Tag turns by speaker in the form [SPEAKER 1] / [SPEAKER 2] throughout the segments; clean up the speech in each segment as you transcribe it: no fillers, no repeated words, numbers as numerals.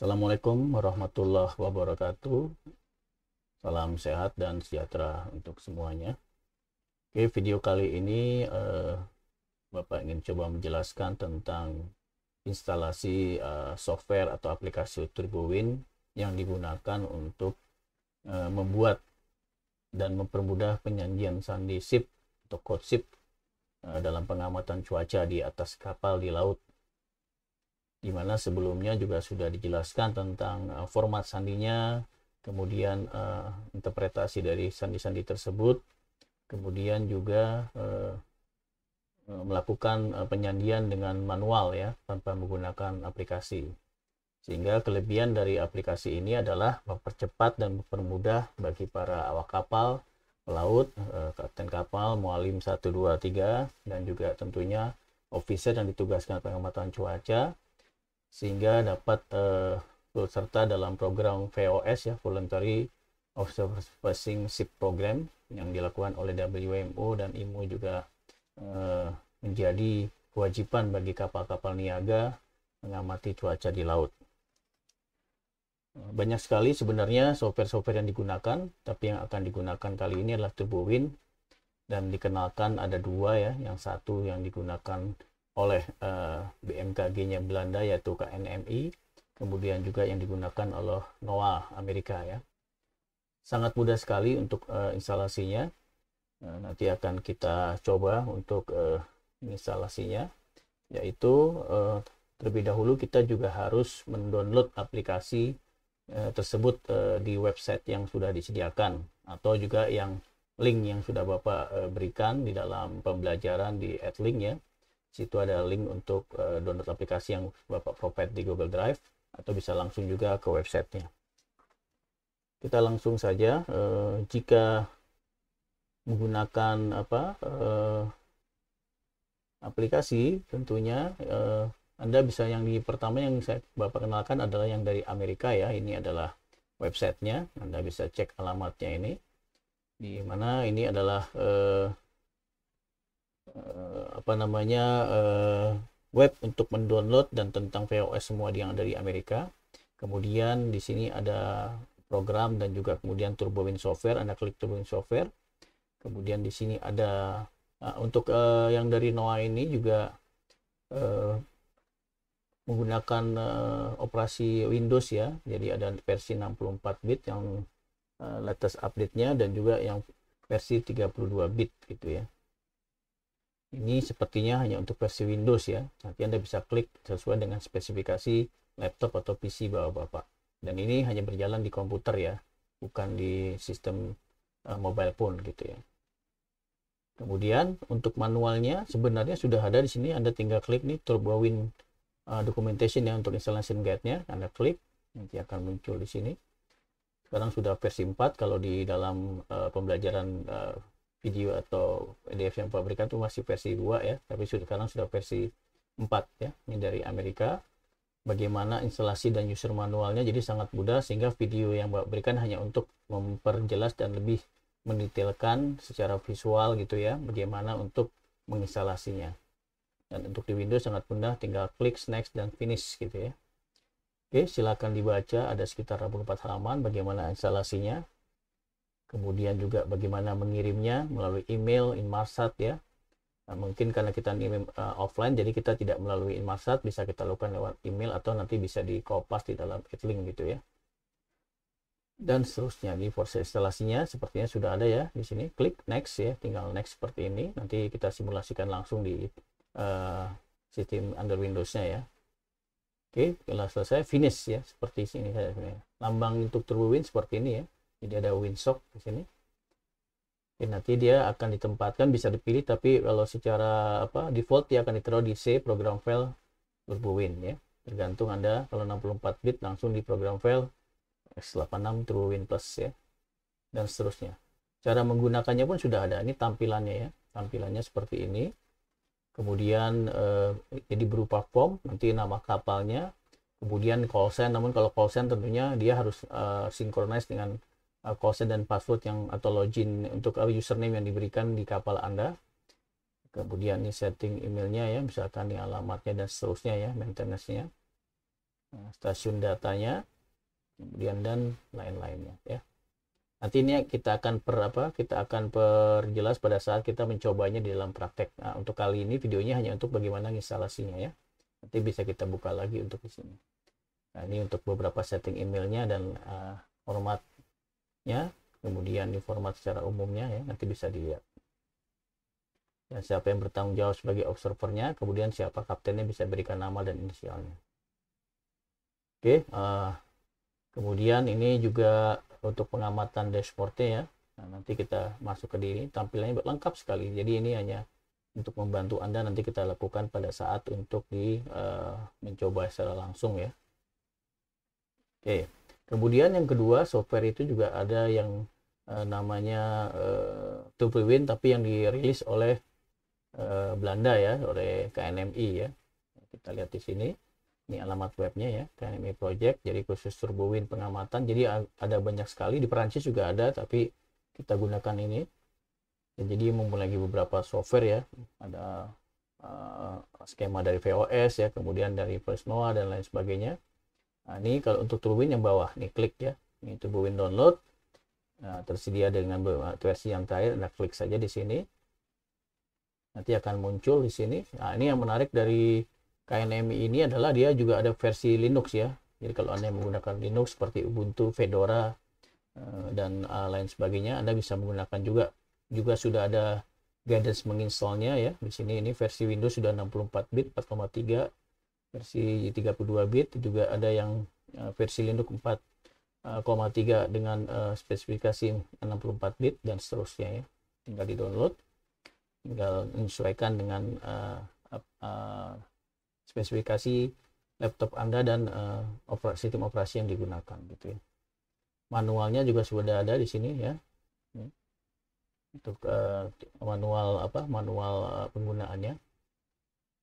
[SPEAKER 1] Assalamualaikum warahmatullahi wabarakatuh. Salam sehat dan sejahtera untuk semuanya. Oke, video kali ini Bapak ingin coba menjelaskan tentang instalasi software atau aplikasi TurboWin yang digunakan untuk membuat dan mempermudah penyajian sandi SIP atau code SIP dalam pengamatan cuaca di atas kapal di laut, di mana sebelumnya juga sudah dijelaskan tentang format sandinya, kemudian interpretasi dari sandi-sandi tersebut, kemudian juga melakukan penyandian dengan manual ya, tanpa menggunakan aplikasi. Sehingga kelebihan dari aplikasi ini adalah mempercepat dan mempermudah bagi para awak kapal, pelaut, kapten kapal, mualim 1, 2, 3, dan juga tentunya officer yang ditugaskan pengamatan cuaca, sehingga dapat serta dalam program VOS ya, Voluntary Observation Ship Program, yang dilakukan oleh WMO dan IMO juga menjadi kewajiban bagi kapal-kapal niaga mengamati cuaca di laut. Banyak sekali sebenarnya software-software yang digunakan, tapi yang akan digunakan kali ini adalah TurboWin, dan dikenalkan ada dua ya. Yang satu yang digunakan oleh BMKG-nya Belanda yaitu KNMI, kemudian juga yang digunakan oleh NOAA Amerika ya. Sangat mudah sekali untuk instalasinya. Nanti akan kita coba untuk instalasinya, yaitu terlebih dahulu kita juga harus mendownload aplikasi tersebut di website yang sudah disediakan, atau juga yang link yang sudah Bapak berikan di dalam pembelajaran di AdLink ya. Situ ada link untuk download aplikasi yang Bapak provide di Google Drive, atau bisa langsung juga ke websitenya. Kita langsung saja, jika menggunakan aplikasi tentunya Anda bisa, yang di pertama yang saya Bapak kenalkan adalah yang dari Amerika ya. Ini adalah websitenya, Anda bisa cek alamatnya ini, di mana ini adalah web untuk mendownload dan tentang VOS semua yang dari Amerika. Kemudian di sini ada program dan juga kemudian TurboWin software, Anda klik TurboWin software. Kemudian di sini ada untuk yang dari NOAA ini juga menggunakan operasi Windows ya. Jadi ada versi 64 bit yang latest update-nya, dan juga yang versi 32 bit gitu ya. Ini sepertinya hanya untuk versi Windows ya. Nanti Anda bisa klik sesuai dengan spesifikasi laptop atau PC Bapak. Dan ini hanya berjalan di komputer ya, bukan di sistem mobile phone gitu ya. Kemudian untuk manualnya sebenarnya sudah ada di sini. Anda tinggal klik nih TurboWin documentation ya, untuk installation guide-nya. Anda klik, nanti akan muncul di sini. Sekarang sudah versi 4. Kalau di dalam pembelajaran video atau PDF yang pabrikan itu masih versi 2 ya, tapi sekarang sudah versi 4 ya. Ini dari Amerika. Bagaimana instalasi dan user manualnya, jadi sangat mudah, sehingga video yang Bapak berikan hanya untuk memperjelas dan lebih mendetailkan secara visual gitu ya, bagaimana untuk menginstalasinya. Dan untuk di Windows sangat mudah, tinggal klik next dan finish gitu ya. Oke, silakan dibaca, ada sekitar 64 halaman bagaimana instalasinya. Kemudian juga bagaimana mengirimnya melalui email Inmarsat ya. Nah, mungkin karena kita offline, jadi kita tidak melalui Inmarsat, bisa kita lakukan lewat email, atau nanti bisa di copy di dalam AdLink gitu ya. Dan seterusnya. Di proses instalasinya sepertinya sudah ada ya di sini. Klik next ya, tinggal next seperti ini. Nanti kita simulasikan langsung di sistem under Windows-nya ya. Oke, setelah selesai finish ya, seperti sini saja. Lambang untuk TurboWin seperti ini ya. Jadi ada WinSock di sini. Oke, nanti dia akan ditempatkan, bisa dipilih, tapi kalau secara default dia akan ditaruh di C, program file TurboWin ya. Tergantung Anda, kalau 64 bit langsung di program file x86 TurboWin Plus ya, dan seterusnya. Cara menggunakannya pun sudah ada. Ini tampilannya ya. Tampilannya seperti ini. Kemudian jadi berupa form, nanti nama kapalnya, kemudian call sign. Namun kalau call sign tentunya dia harus synchronize dengan call sign dan password yang, atau login untuk username yang diberikan di kapal Anda. Kemudian ini setting emailnya ya, misalkan ini alamatnya dan seterusnya ya, maintenance-nya. stasiun datanya, kemudian dan lain-lainnya ya. Nanti ini kita akan perjelas pada saat kita mencobanya di dalam praktek. Nah, untuk kali ini videonya hanya untuk bagaimana instalasinya ya. Nanti bisa kita buka lagi untuk di sini. Nah, ini untuk beberapa setting emailnya dan formatnya, kemudian di format secara umumnya ya, nanti bisa dilihat. Dan siapa yang bertanggung jawab sebagai observernya, kemudian siapa kaptennya bisa berikan nama dan inisialnya. Oke, kemudian ini juga untuk pengamatan dashboardnya ya. Nah, nanti kita masuk ke sini, tampilannya lengkap sekali. Jadi ini hanya untuk membantu Anda nanti kita lakukan pada saat untuk mencoba secara langsung ya. Oke, kemudian yang kedua, software itu juga ada yang namanya TurboWin, tapi yang dirilis oleh Belanda ya, oleh KNMI ya. Kita lihat di sini. Ini alamat webnya ya, KNMI Project, jadi khusus TurboWin pengamatan. Jadi ada banyak sekali, di Perancis juga ada, tapi kita gunakan ini. Jadi memiliki beberapa software ya, ada skema dari VOS ya, kemudian dari Fresnoa dan lain sebagainya. Nah, ini kalau untuk TurboWin yang bawah, nih klik ya, ini TurboWin download. Nah, tersedia dengan versi yang terakhir, Anda klik saja di sini. Nanti akan muncul di sini. Nah, ini yang menarik dari KNMI ini adalah dia juga ada versi Linux ya. Jadi kalau Anda menggunakan Linux seperti Ubuntu, Fedora, dan lain sebagainya, Anda bisa menggunakan juga sudah ada guidance menginstalnya ya. Di sini ini versi Windows sudah 64 bit, 4,3, versi 32 bit, juga ada yang versi Linux 4,3 dengan spesifikasi 64 bit dan seterusnya ya. Tinggal di-download, tinggal menyesuaikan dengan spesifikasi laptop Anda dan sistem operasi yang digunakan gitu ya. Manualnya juga sudah ada di sini ya. Untuk manual penggunaannya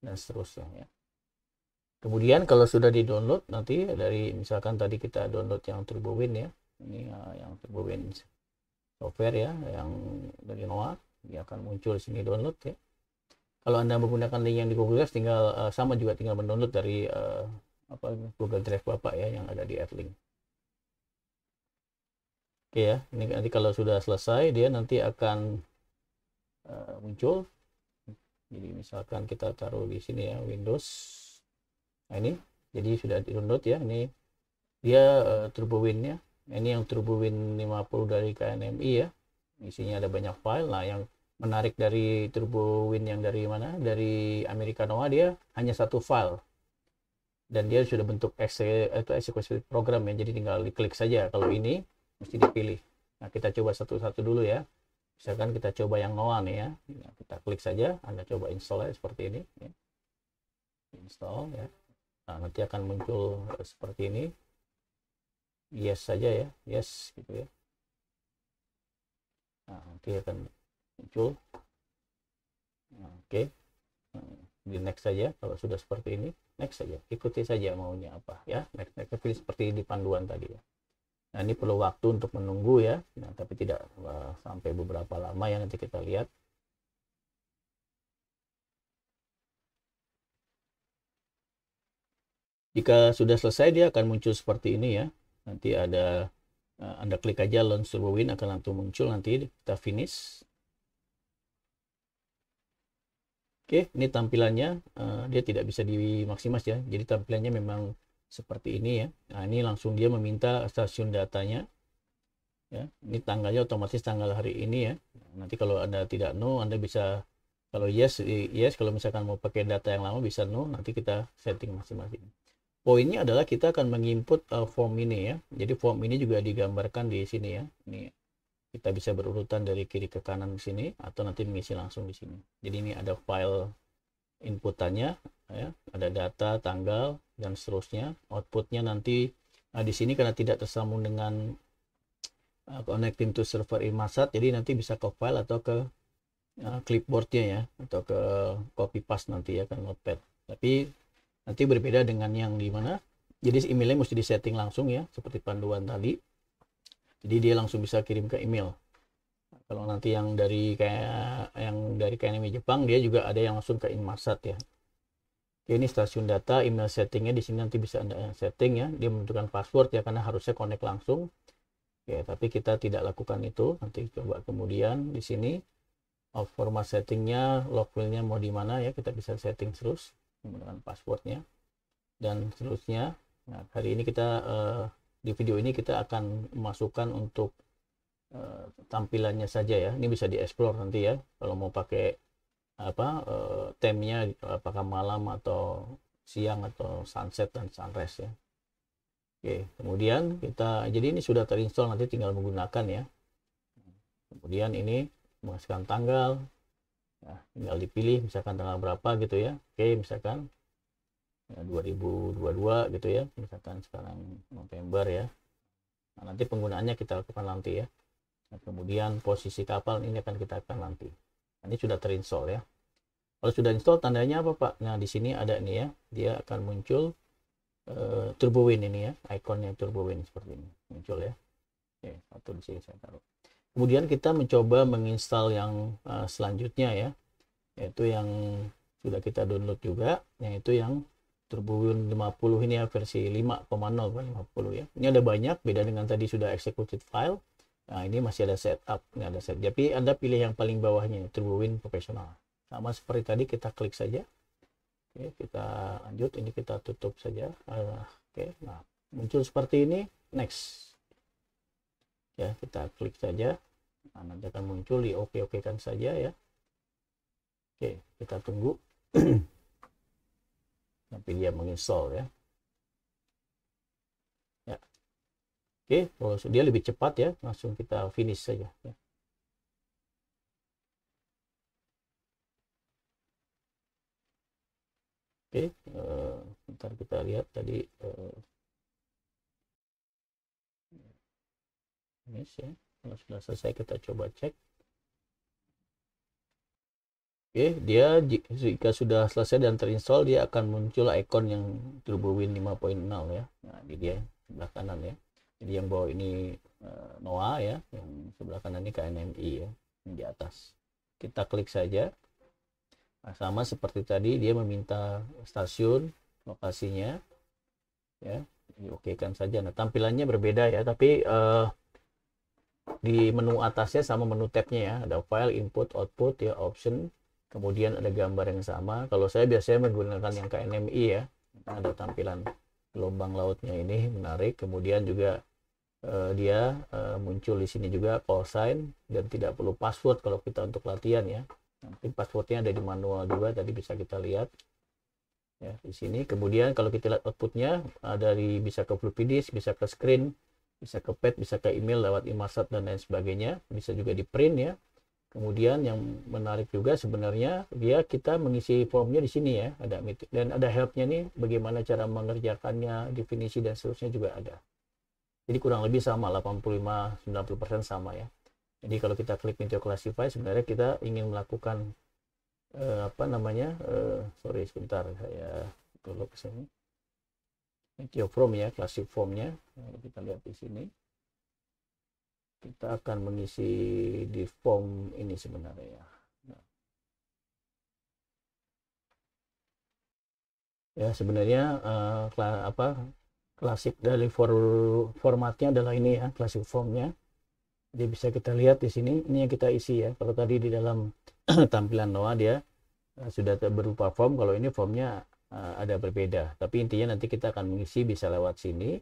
[SPEAKER 1] dan seterusnya ya. Kemudian kalau sudah di-download, nanti dari misalkan tadi kita download yang TurboWin ya. Ini yang TurboWin software ya, yang dari Noah, dia akan muncul di sini download ya. Kalau Anda menggunakan link yang di Google Drive, tinggal mendownload dari Google Drive Bapak ya, yang ada di AdLink. Oke ya, ini nanti kalau sudah selesai, dia nanti akan muncul. Jadi misalkan kita taruh di sini ya, Windows. Nah ini, jadi sudah di-download ya. Ini dia TurboWin-nya. Ini yang TurboWin 50 dari KNMI ya. Isinya ada banyak file. Nah, yang menarik dari TurboWin yang dari mana? Dari Amerika Noah, dia hanya satu file. Dan dia sudah bentuk executable program ya. Jadi tinggal diklik saja. Kalau ini mesti dipilih. Nah, kita coba satu-satu dulu ya. Misalkan kita coba yang Noah nih ya. Nah, kita klik saja. Anda coba install ya, seperti ini ya. Install ya. Nah, nanti akan muncul seperti ini. Yes saja ya. Yes gitu ya. Nah, nanti akan muncul. Nah, oke. Di next saja kalau sudah seperti ini. Next saja. Ikuti saja maunya apa ya. Next pilih seperti di panduan tadi ya. Nah, ini perlu waktu untuk menunggu ya. Nah, tapi tidak sampai beberapa lama ya, nanti kita lihat. Jika sudah selesai, dia akan muncul seperti ini ya. Nanti ada Anda klik aja launch TurboWin, akan langsung muncul. Nanti kita finish. Oke, ini tampilannya dia tidak bisa dimaksimas ya. Jadi tampilannya memang seperti ini ya. Nah, ini langsung dia meminta stasiun datanya. Ya, ini tanggalnya otomatis tanggal hari ini ya. Nanti kalau Anda tidak no, Anda bisa kalau yes, kalau misalkan mau pakai data yang lama bisa no, nanti kita setting masing-masing. Poinnya adalah kita akan menginput form ini ya. Jadi form ini juga digambarkan di sini ya. Ini kita bisa berurutan dari kiri ke kanan di sini atau nanti mengisi langsung di sini. Jadi ini ada file inputannya ya, ada data, tanggal dan seterusnya. Outputnya nanti di sini karena tidak tersambung dengan connecting to server Inmarsat, jadi nanti bisa ke file atau ke clipboardnya ya, atau ke copy paste nanti ya kan notepad. Tapi nanti berbeda dengan yang di mana. Jadi emailnya mesti disetting langsung ya, seperti panduan tadi. Jadi dia langsung bisa kirim ke email. Kalau nanti yang dari KNMI Jepang, dia juga ada yang langsung ke Inmarsat ya. Oke, ini stasiun data, email settingnya di sini nanti bisa Anda setting ya. Dia menentukan password ya, karena harusnya connect langsung. Oke, tapi kita tidak lakukan itu. Nanti coba kemudian di sini format settingnya, log filenya mau di mana ya, kita bisa setting terus menggunakan passwordnya dan seterusnya. Nah, hari ini kita di video ini kita akan memasukkan untuk tampilannya saja ya. Ini bisa dieksplor nanti ya, kalau mau pakai temnya apakah malam atau siang atau sunset dan sunrise ya. Oke, kemudian kita, jadi ini sudah terinstall, nanti tinggal menggunakan ya. Kemudian ini memasukkan tanggal ya, tinggal dipilih misalkan tanggal berapa gitu ya. Oke, misalkan ya, 2022 gitu ya, misalkan sekarang November ya. Nah, nanti penggunaannya kita lakukan nanti ya. Nah, kemudian posisi kapal ini akan kita akan nanti. Ini sudah terinstall ya. Kalau sudah install, tandanya apa Pak? Nah, di sini ada nih ya, dia akan muncul TurboWin ini ya, ikonnya TurboWin seperti ini muncul ya. Oke, satu di sini saya taruh. Kemudian kita mencoba menginstal yang selanjutnya ya, yaitu yang sudah kita download juga, yaitu yang TurboWin 50 ini ya, versi 5.0 bukan 50 ya. Ini ada banyak, beda dengan tadi sudah executed file. Nah, ini masih ada setup, ini ada set. Tapi Anda pilih yang paling bawahnya, TurboWin Professional. Sama seperti tadi, kita klik saja. Oke, kita lanjut, ini kita tutup saja. Oke, nah muncul seperti ini, next. Ya, kita klik saja. Nah, nanti akan muncul, di oke kan saja ya. Oke, kita tunggu sampai dia menginstall ya. Oke, kalau dia lebih cepat ya, langsung kita finish saja ya. Oke, bentar kita lihat tadi finish ya. Kalau sudah selesai kita coba cek. Oke, dia jika sudah selesai dan terinstall, dia akan muncul ikon yang TurboWin 5.0 ya. Nah, ini dia sebelah kanan ya. Jadi yang bawah ini NOAA ya, yang sebelah kanan ini KNMI ya, yang di atas. Kita klik saja. Nah, sama seperti tadi, dia meminta stasiun, lokasinya ya, oke kan saja. Nah, tampilannya berbeda ya, tapi di menu atasnya sama menu tabnya ya, ada file, input, output ya, option, kemudian ada gambar yang sama. Kalau saya biasanya menggunakan yang KNMI ya, ada tampilan gelombang lautnya ini menarik. Kemudian juga dia muncul di sini juga call sign, dan tidak perlu password kalau kita untuk latihan ya. Nanti passwordnya ada di manual juga, tadi bisa kita lihat ya di sini. Kemudian kalau kita lihat outputnya, dari bisa ke floppy disk, bisa ke screen, bisa ke pad, bisa ke email lewat Inmarsat dan lain sebagainya, bisa juga di print ya. Kemudian yang menarik juga sebenarnya, dia kita mengisi formnya di sini ya, ada dan ada helpnya nih, bagaimana cara mengerjakannya, definisi dan seterusnya juga ada. Jadi kurang lebih sama, 85-90% sama ya. Jadi kalau kita klik Meteor Classify, sebenarnya kita ingin melakukan sorry sebentar, saya dulu ke sini. Meteor Form ya, Classic Formnya. Nah, kita lihat di sini. Kita akan mengisi di form ini sebenarnya ya. Nah. Ya sebenarnya klasik dari formatnya adalah ini ya, Classic Formnya. Jadi bisa kita lihat di sini, ini yang kita isi ya. Kalau tadi di dalam tampilan NOAA dia sudah berupa form, kalau ini formnya ada berbeda. Tapi intinya nanti kita akan mengisi bisa lewat sini.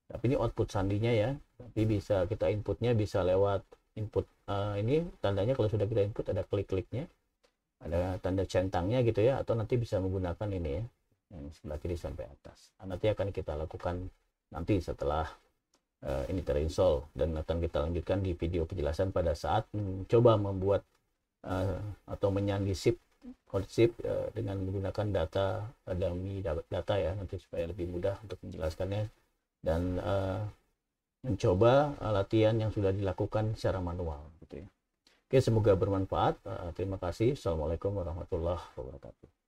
[SPEAKER 1] Tapi ini output sandinya ya. Tapi bisa kita inputnya bisa lewat input ini tandanya, kalau sudah kita input ada klik-kliknya, ada tanda centangnya gitu ya. Atau nanti bisa menggunakan ini ya, yang sebelah kiri sampai atas. Nah, nanti akan kita lakukan nanti setelah ini terinstall, dan akan kita lanjutkan di video penjelasan pada saat mencoba membuat atau menyandi code SIP dengan menggunakan dummy data ya, nanti supaya lebih mudah untuk menjelaskannya dan mencoba latihan yang sudah dilakukan secara manual gitu ya. Oke, semoga bermanfaat. Terima kasih. Assalamualaikum warahmatullahi wabarakatuh.